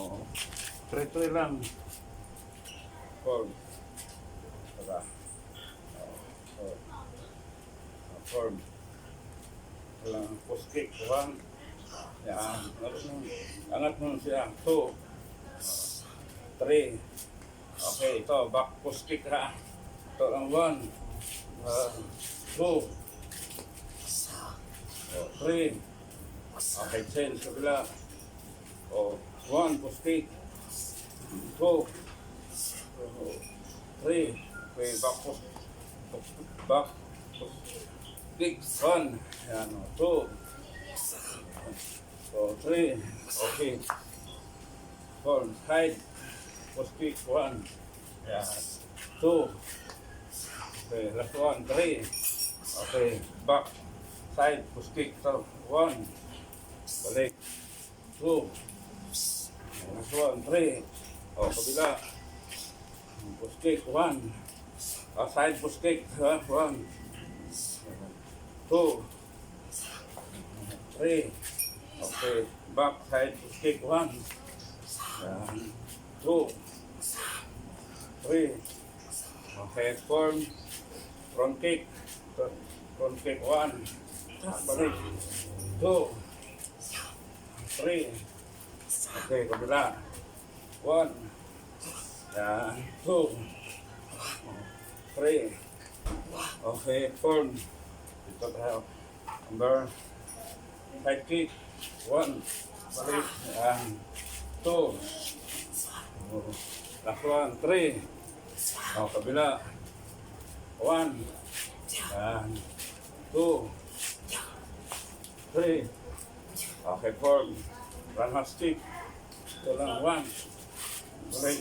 Oo. Try lang. Form. Saka. Oo. Form. Walang post kick. One. Yan. Angat mo siya. 2. 3. Okay, ito. Back post kick ha. Ito lang 1. 2. 3. Okay, change. Kabila. 1. Post kick. 2. 3. Okay, back post. Back post kick. 1. Yan. 2. 3. Okay. 4. Side. Post kick. 1. Yan. 2. Okay, last 1. 3. Okay, back. Side. Post kick. 1. Balik. 2. Last 1. 3. Kabila. Post kick. 1. Side post kick. 1. 2. 3. Okay, back side post kick. 1. 2. 3. Okay, form. Front kick. Front kick. 1. Balik. 2. 3. Okay, kabila. 1. 2. 3. Okay, form. Dito tayo. Number. Side kick. 1. Balik. 2. Last 1. 3. Kabila. 1. 2. 3. Okay, form. Run half stick. Ito lang. 1. Balik.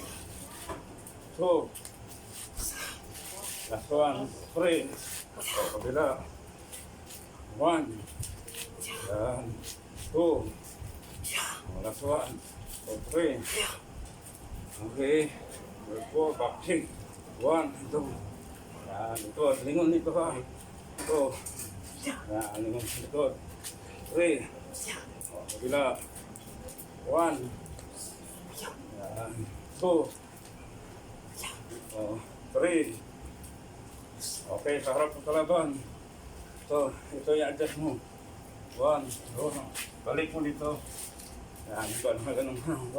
2. Last 1. 3. Kabila. 1. 2. Last 1. 3. Okay. 4. Back kick. 1. Ito. Ito. Lingon nito ha. Ito. Lingon nito. 3. Kabila. 1. 2. 3. Okay, sa harap ng kalaban. Ito i-adjust mo. 1. 2. Balik mo dito. Yan, ganun. 1.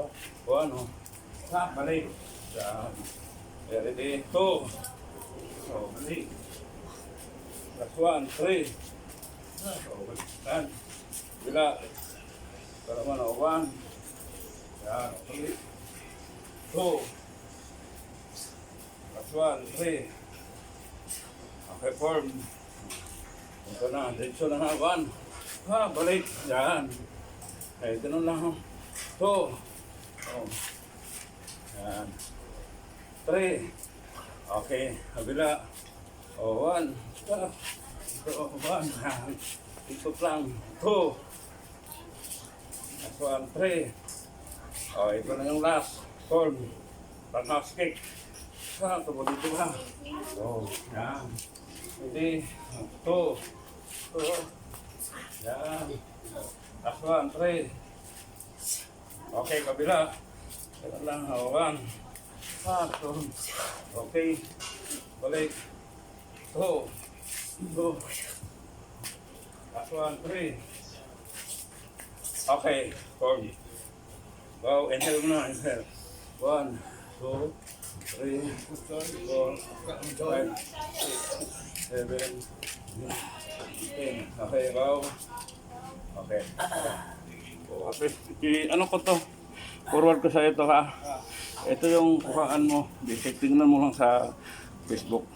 Balik. Yan. Ready. 2. Balik. Last 1. 3. Yan. Bila. Para mo na. 1. Yan. Balik. 2. Last 1. 3. Okay, form. Ito na. Diretso na na. 1. Balik. Yan. Ganun lang. 2. Yan. 3. Okay. Kabila. 1. Ito. 1. Ikot lang. 2. Last 1. 3. Ito na yung last. Form. Run kick. Tubo dito lang. Yan. Ready. 2. Yan. Last 1. 3. Okay, kabila. Ito lang. 1. 2. Okay. Balik. 2. Last 1. 3. Okay. Form. Go. Inhale muna. Inhale. 1, 2, 3, 4, 5, 6, 7, 10. Okay, go. Okay. Ano ko to? Forward ko sa ito ha. Ito yung kuhaan mo. Tingnan mo lang sa Facebook.